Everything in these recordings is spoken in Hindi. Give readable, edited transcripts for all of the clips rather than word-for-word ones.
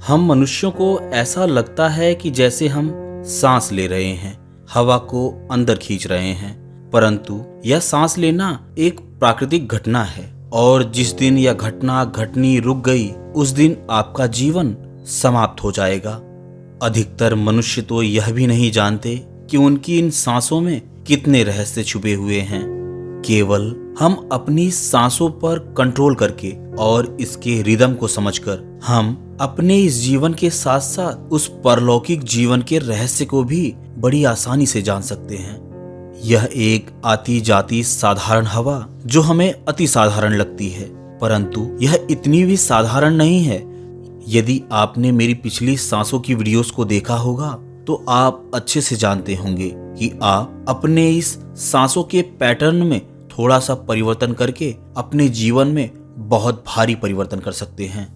हम मनुष्यों को ऐसा लगता है कि जैसे हम सांस ले रहे हैं, हवा को अंदर खींच रहे हैं, परंतु यह सांस लेना एक प्राकृतिक घटना है और जिस दिन यह घटना घटनी रुक गई उस दिन आपका जीवन समाप्त हो जाएगा। अधिकतर मनुष्य तो यह भी नहीं जानते कि उनकी इन सांसों में कितने रहस्य छुपे हुए हैं। केवल हम अपनी सांसों पर कंट्रोल करके और इसके रिदम को समझकर हम अपने इस जीवन के साथ साथ उस परलौकिक जीवन के रहस्य को भी बड़ी आसानी से जान सकते हैं। यह एक आती जाती साधारण हवा जो हमें अति साधारण लगती है, परंतु यह इतनी भी साधारण नहीं है। यदि आपने मेरी पिछली सांसों की वीडियोस को देखा होगा तो आप अच्छे से जानते होंगे कि आप अपने इस सांसों के पैटर्न में थोड़ा सा परिवर्तन करके अपने जीवन में बहुत भारी परिवर्तन कर सकते हैं।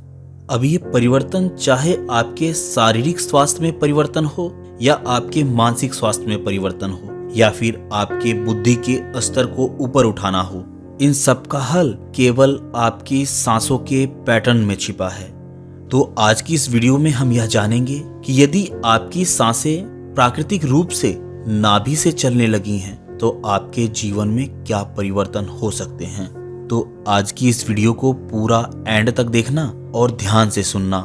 अब ये परिवर्तन चाहे आपके शारीरिक स्वास्थ्य में परिवर्तन हो या आपके मानसिक स्वास्थ्य में परिवर्तन हो या फिर आपके बुद्धि के स्तर को ऊपर उठाना हो, इन सब का हल केवल आपकी सांसों के पैटर्न में छिपा है। तो आज की इस वीडियो में हम यह जानेंगे कि यदि आपकी सांसें प्राकृतिक रूप से नाभि से चलने लगी हैं तो आपके जीवन में क्या परिवर्तन हो सकते हैं। तो आज की इस वीडियो को पूरा एंड तक देखना और ध्यान से सुनना।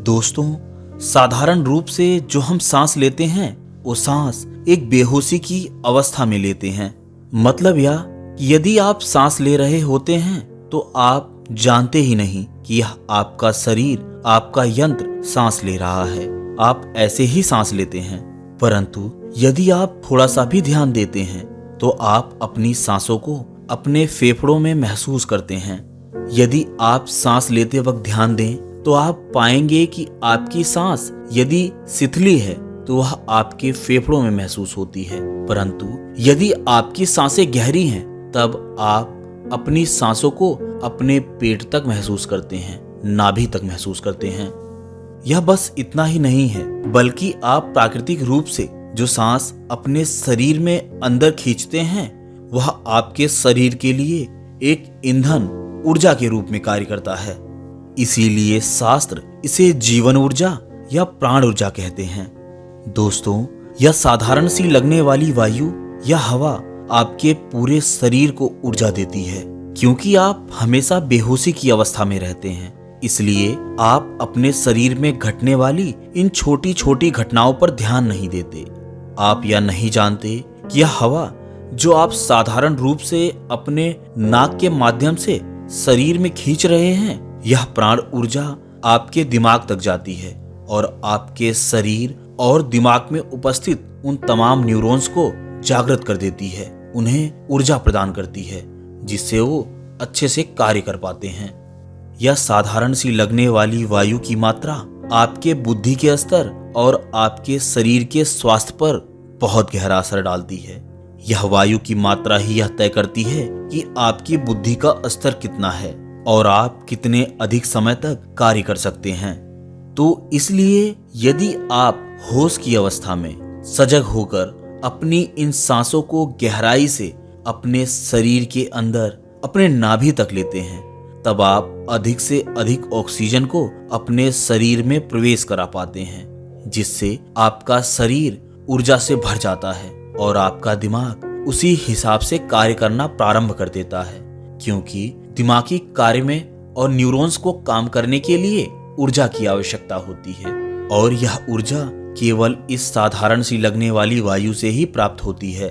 दोस्तों, साधारण रूप से जो हम सांस लेते हैं वो सांस एक बेहोशी की अवस्था में लेते हैं। मतलब यह कि यदि आप सांस ले रहे होते हैं तो आप जानते ही नहीं कि यह आपका शरीर, आपका यंत्र सांस ले रहा है। आप ऐसे ही सांस लेते हैं, परंतु यदि आप थोड़ा सा भी ध्यान देते हैं तो आप अपनी सांसों को अपने फेफड़ों में महसूस करते हैं। यदि आप सांस लेते वक्त ध्यान दें तो आप पाएंगे कि आपकी सांस यदि शिथिली है तो वह आपके फेफड़ों में महसूस होती है, परंतु यदि आपकी सांसें गहरी हैं तब आप अपनी सांसों को अपने पेट तक महसूस करते हैं, नाभि तक महसूस करते हैं। यह बस इतना ही नहीं है, बल्कि आप प्राकृतिक रूप से जो सांस अपने शरीर में अंदर खींचते हैं वह आपके शरीर के लिए एक ईंधन, ऊर्जा के रूप में कार्य करता है। इसीलिए शास्त्र इसे जीवन ऊर्जा या प्राण ऊर्जा कहते हैं। दोस्तों, यह साधारण सी लगने वाली वायु या हवा आपके पूरे शरीर को ऊर्जा देती है, क्योंकि आप हमेशा बेहोशी की अवस्था में रहते हैं। इसलिए आप अपने शरीर में घटने वाली इन छोटी छोटी घटनाओं पर ध्यान नहीं देते। आप यह नहीं जानते कि यह हवा जो आप साधारण रूप से अपने नाक के माध्यम से शरीर में खींच रहे हैं, यह प्राण ऊर्जा आपके दिमाग तक जाती है और आपके शरीर और दिमाग में उपस्थित उन तमाम न्यूरॉन्स को जागृत कर देती है, उन्हें ऊर्जा प्रदान करती है, जिससे वो अच्छे से कार्य कर पाते हैं। यह साधारण सी लगने वाली वायु की मात्रा आपके बुद्धि के स्तर और आपके शरीर के स्वास्थ्य पर बहुत गहरा असर डालती है। यह वायु की मात्रा ही यह तय करती है कि आपकी बुद्धि का स्तर कितना है और आप कितने अधिक समय तक कार्य कर सकते हैं। तो इसलिए यदि आप होश की अवस्था में सजग होकर अपनी इन सांसों को गहराई से अपने शरीर के अंदर, अपने नाभि तक लेते हैं, तब आप अधिक से अधिक ऑक्सीजन को अपने शरीर में प्रवेश करा पाते हैं, जिससे आपका शरीर ऊर्जा से भर जाता है और आपका दिमाग उसी हिसाब से कार्य करना प्रारंभ कर देता है, क्योंकि दिमागी कार्य में और न्यूरॉन्स को काम करने के लिए ऊर्जा की आवश्यकता होती है और यह ऊर्जा केवल इस साधारण सी लगने वाली वायु से ही प्राप्त होती है।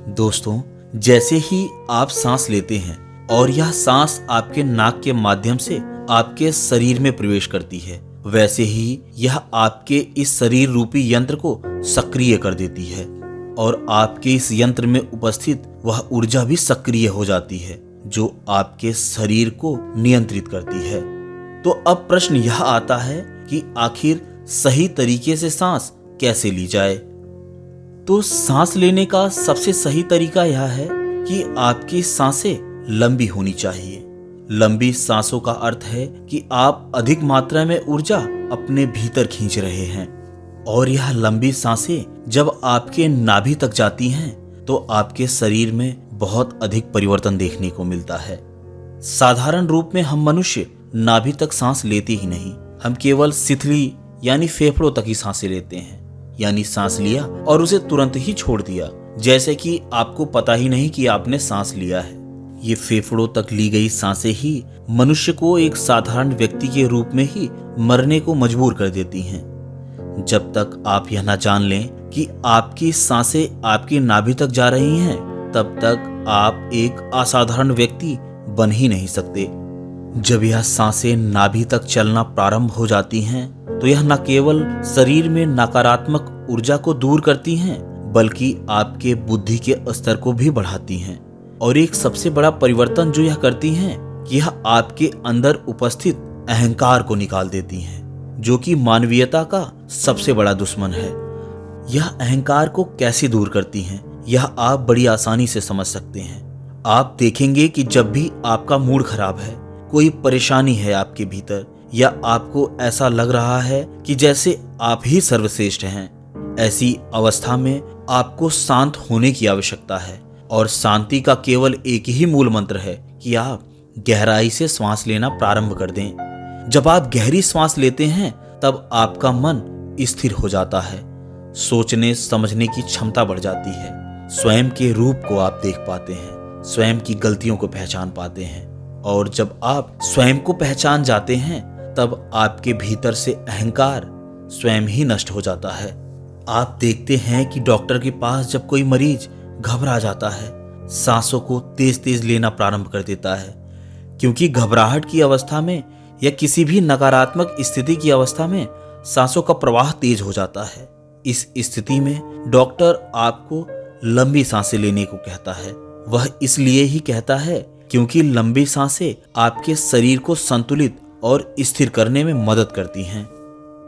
दोस्तों, जैसे ही आप सांस लेते हैं और यह सांस आपके नाक के माध्यम से आपके शरीर में प्रवेश करती है, वैसे ही यह आपके इस शरीर रूपी यंत्र को सक्रिय कर देती है और आपके इस यंत्र में उपस्थित वह ऊर्जा भी सक्रिय हो जाती है जो आपके शरीर को नियंत्रित करती है। तो अब प्रश्न यह आता है कि आखिर सही तरीके से सांस कैसे ली जाए। तो सांस लेने का सबसे सही तरीका यह है कि आपकी सांसें लंबी होनी चाहिए। लंबी सांसों का अर्थ है कि आप अधिक मात्रा में ऊर्जा अपने भीतर खींच रहे हैं और यह लंबी सांसें जब आपके नाभि तक जाती हैं तो आपके शरीर में बहुत अधिक परिवर्तन देखने को मिलता है। साधारण रूप में हम मनुष्य नाभि तक सांस लेते ही नहीं, हम केवल सिथली यानी फेफड़ों तक ही सांसें लेते हैं, यानी सांस लिया और उसे तुरंत ही छोड़ दिया, जैसे कि आपको पता ही नहीं कि आपने सांस लिया है। ये फेफड़ों तक ली गई सांसें ही मनुष्य को एक साधारण व्यक्ति के रूप में ही मरने को मजबूर कर देती हैं। जब तक आप यह न जान लें कि आपकी सांसें आपकी नाभि तक जा रही हैं, तब तक आप एक असाधारण व्यक्ति बन ही नहीं सकते। जब यह सांसें नाभि तक चलना प्रारंभ हो जाती हैं, तो यह न केवल शरीर में नकारात्मक ऊर्जा को दूर करती हैं, बल्कि आपके बुद्धि के स्तर को भी बढ़ाती हैं। और एक सबसे बड़ा परिवर्तन जो यह करती हैं कि यह आपके अंदर उपस्थित अहंकार को निकाल देती हैं, जो कि मानवीयता का सबसे बड़ा दुश्मन है। यह अहंकार को कैसे दूर करती हैं, यह आप बड़ी आसानी से समझ सकते हैं। आप देखेंगे कि जब भी आपका मूड खराब है, कोई परेशानी है आपके भीतर, या आपको ऐसा लग रहा है कि जैसे आप ही सर्वश्रेष्ठ हैं, ऐसी अवस्था में आपको शांत होने की आवश्यकता है। और शांति का केवल एक ही मूल मंत्र है कि आप गहराई से श्वास लेना प्रारंभ कर दें। जब आप गहरी श्वास लेते हैं, तब आपका मन स्थिर हो जाता है, सोचने समझने की क्षमता बढ़ जाती है, स्वयं के रूप को आप देख पाते हैं, स्वयं की गलतियों को पहचान पाते हैं। और जब आप स्वयं को पहचान जाते हैं, तब आपके भीतर से अहंकार स्वयं ही नष्ट हो जाता है। आप देखते हैं कि डॉक्टर के पास जब कोई मरीज घबरा जाता है, सांसों को तेज तेज लेना प्रारंभ कर देता है, क्योंकि घबराहट की अवस्था में या किसी भी नकारात्मक स्थिति की अवस्था में सांसों का प्रवाह तेज हो जाता है। इस स्थिति में डॉक्टर आपको लंबी सांसें लेने को कहता है। वह इसलिए ही कहता है क्योंकि लंबी सांसें आपके शरीर को संतुलित और स्थिर करने में मदद करती हैं।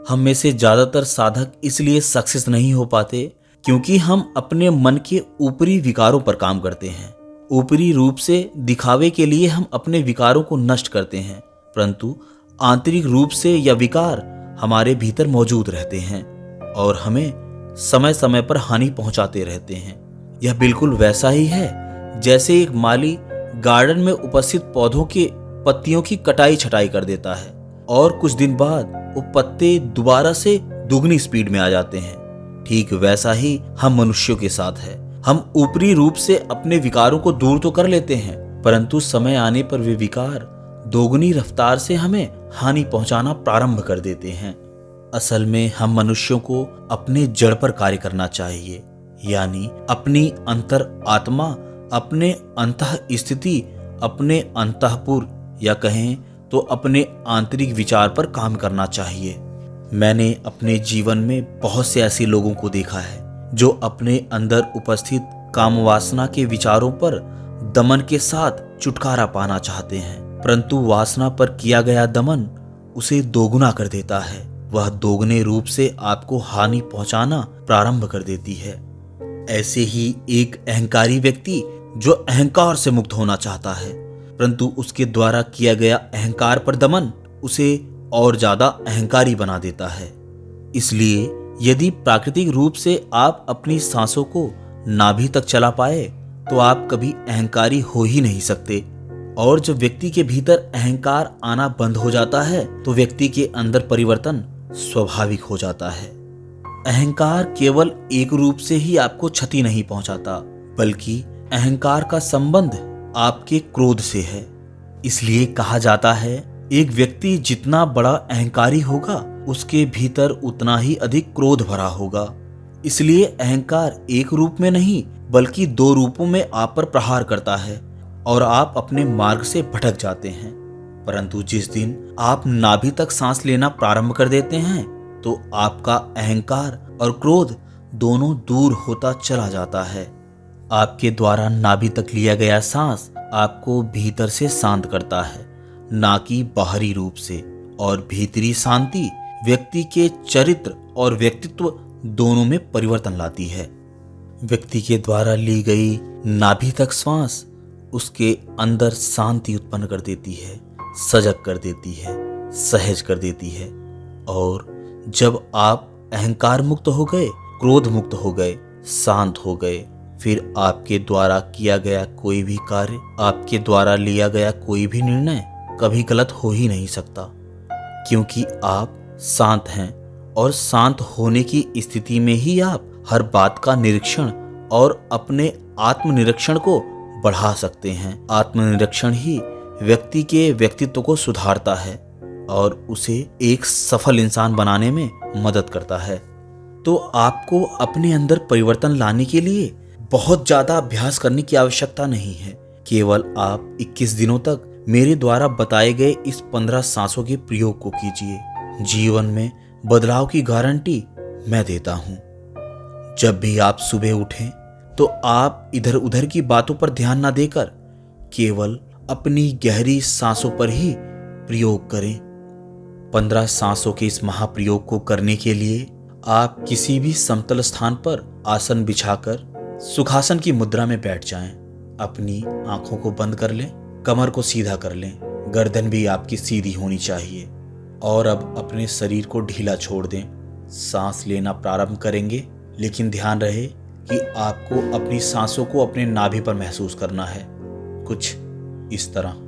हम में से ज्यादातर साधक इसलिए सक्सेस नहीं हो पाते क्योंकि हम अपने मन के ऊपरी विकारों पर काम करते हैं। ऊपरी रूप से दिखावे के लिए हम अपने विकारों को नष्ट करते हैं, परंतु आंतरिक रूप से यह विकार हमारे भीतर मौजूद रहते हैं और हमें समय समय पर हानि पहुंचाते रहते हैं। यह बिल्कुल वैसा ही है जैसे एक माली गार्डन में उपस्थित पौधों के पत्तियों की कटाई छटाई कर देता है और कुछ दिन बाद वो पत्ते दोबारा से दुगनी स्पीड में आ जाते हैं। ठीक वैसा ही हम मनुष्यों के साथ है। हम ऊपरी रूप से अपने विकारों को दूर तो कर लेते हैं, परंतु समय आने पर वे विकार दोगुनी रफ्तार से हमें हानि पहुंचाना प्रारंभ कर देते हैं। असल में हम मनुष्यों को अपने जड़ पर कार्य करना चाहिए, यानी अपनी अंतर आत्मा, अपने अंतः स्थिति, अपने अंतःपुर या कहें तो अपने आंतरिक विचार पर काम करना चाहिए। मैंने अपने जीवन में बहुत से ऐसे लोगों को देखा है जो अपने अंदर उपस्थित काम वासना के विचारों पर दमन के साथ छुटकारा पाना चाहते हैं, परंतु वासना पर किया गया दमन उसे दोगुना कर देता है। वह दोगुने रूप से आपको हानि पहुंचाना प्रारंभ कर देती है। ऐसे ही एक अहंकारी व्यक्ति जो अहंकार से मुक्त होना चाहता है, परंतु उसके द्वारा किया गया अहंकार पर दमन उसे और ज्यादा अहंकारी बना देता है। इसलिए यदि प्राकृतिक रूप से आप अपनी सांसों को नाभि तक चला पाए, तो आप कभी अहंकारी हो ही नहीं सकते। और जब व्यक्ति के भीतर अहंकार आना बंद हो जाता है, तो व्यक्ति के अंदर परिवर्तन स्वाभाविक हो जाता है। अहंकार केवल एक रूप से ही आपको क्षति नहीं पहुंचाता, बल्कि अहंकार का संबंध आपके क्रोध से है। इसलिए कहा जाता है, एक व्यक्ति जितना बड़ा अहंकारी होगा, उसके भीतर उतना ही अधिक क्रोध भरा होगा। इसलिए अहंकार एक रूप में नहीं बल्कि दो रूपों में आप पर प्रहार करता है और आप अपने मार्ग से भटक जाते हैं। परंतु जिस दिन आप नाभि तक सांस लेना प्रारंभ कर देते हैं, तो आपका अहंकार और क्रोध दोनों दूर होता चला जाता है। आपके द्वारा नाभि तक लिया गया सांस आपको भीतर से शांत करता है, ना कि बाहरी रूप से। और भीतरी शांति व्यक्ति के चरित्र और व्यक्तित्व दोनों में परिवर्तन लाती है। व्यक्ति के द्वारा ली गई नाभि तक श्वास उसके अंदर शांति उत्पन्न कर देती है, सजग कर देती है, सहज कर देती है। और जब आप अहंकार मुक्त हो गए, क्रोध मुक्त हो गए, शांत हो गए, फिर आपके द्वारा किया गया कोई भी कार्य, आपके द्वारा लिया गया कोई भी निर्णय कभी गलत हो ही नहीं सकता। क्योंकि आप शांत हैं और शांत होने की स्थिति में ही आप हर बात का निरीक्षण और अपने आत्मनिरीक्षण को बढ़ा सकते हैं। आत्मनिरीक्षण ही व्यक्ति के व्यक्तित्व को सुधारता है और उसे एक सफल इंसान बनाने में मदद करता है। तो आपको अपने अंदर परिवर्तन लाने के लिए बहुत ज़्यादा अभ्यास करने की आवश्यकता नहीं है। केवल आप 21 दिनों तक मेरे द्वारा बताए गए इस 15 सांसों के प्रयोग को कीजिए। जीवन में बदलाव की गारंटी मैं देता हूँ। जब भी आप सुबह उठें तो आप इधर उधर की बातों पर ध्यान ना देकर केवल अपनी गहरी सांसों पर ही प्रयोग करें। 15 सांसों के इस महाप्रयोग को करने के लिए आप किसी भी समतल स्थान पर आसन बिछाकर सुखासन की मुद्रा में बैठ जाएं। अपनी आंखों को बंद कर लें, कमर को सीधा कर लें, गर्दन भी आपकी सीधी होनी चाहिए और अब अपने शरीर को ढीला छोड़ दें। सांस लेना प्रारंभ करेंगे, लेकिन ध्यान रहे कि आपको अपनी सांसों को अपने नाभि पर महसूस करना है, कुछ इस तरह।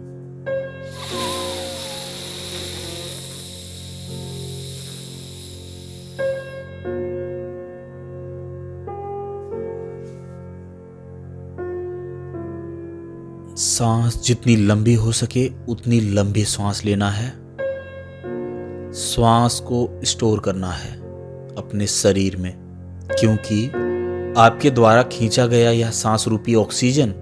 सांस जितनी लंबी हो सके उतनी लंबी सांस लेना है। श्वास को स्टोर करना है अपने शरीर में, क्योंकि आपके द्वारा खींचा गया यह सांस रूपी ऑक्सीजन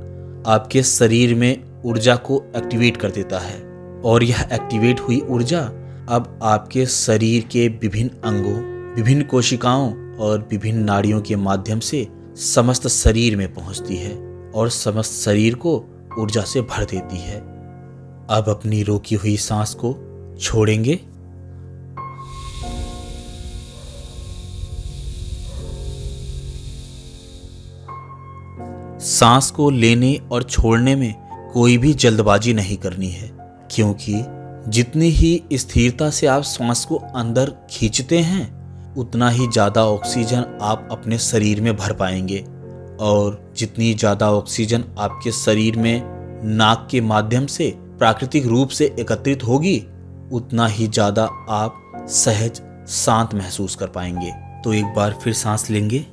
आपके शरीर में ऊर्जा को एक्टिवेट कर देता है और यह एक्टिवेट हुई ऊर्जा अब आपके शरीर के विभिन्न अंगों, विभिन्न कोशिकाओं और विभिन्न नाड़ियों के माध्यम से समस्त शरीर में पहुंचती है और समस्त शरीर को ऊर्जा से भर देती है। अब अपनी रोकी हुई सांस को छोड़ेंगे। सांस को लेने और छोड़ने में कोई भी जल्दबाजी नहीं करनी है, क्योंकि जितनी ही स्थिरता से आप सांस को अंदर खींचते हैं उतना ही ज़्यादा ऑक्सीजन आप अपने शरीर में भर पाएंगे और जितनी ज़्यादा ऑक्सीजन आपके शरीर में नाक के माध्यम से प्राकृतिक रूप से एकत्रित होगी उतना ही ज़्यादा आप सहज शांत महसूस कर पाएंगे। तो एक बार फिर सांस लेंगे।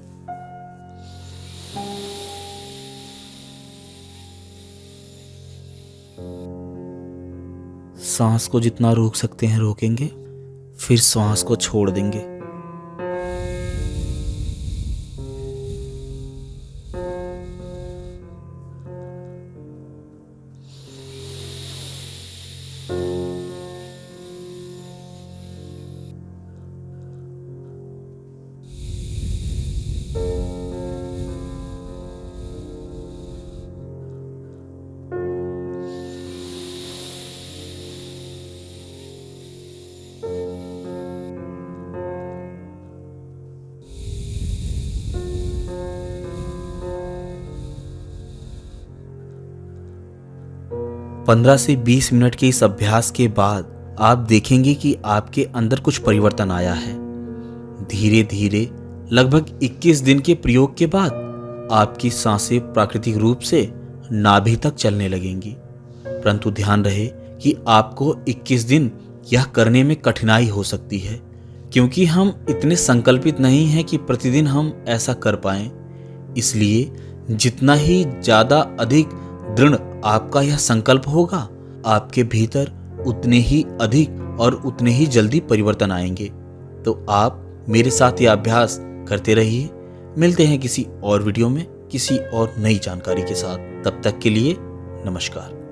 सांस को जितना रोक सकते हैं रोकेंगे, फिर सांस को छोड़ देंगे। पंद्रह से 20 मिनट के इस अभ्यास के बाद आप देखेंगे कि आपके अंदर कुछ परिवर्तन आया है। धीरे धीरे लगभग 21 दिन के प्रयोग के बाद आपकी सांसें प्राकृतिक रूप से नाभि तक चलने लगेंगी। परंतु ध्यान रहे कि आपको 21 दिन यह करने में कठिनाई हो सकती है, क्योंकि हम इतने संकल्पित नहीं हैं कि प्रतिदिन हम ऐसा कर पाएं। इसलिए जितना ही ज़्यादा अधिक दृढ़ आपका यह संकल्प होगा, आपके भीतर उतने ही अधिक और उतने ही जल्दी परिवर्तन आएंगे। तो आप मेरे साथ यह अभ्यास करते रहिए। मिलते हैं किसी और वीडियो में किसी और नई जानकारी के साथ। तब तक के लिए नमस्कार।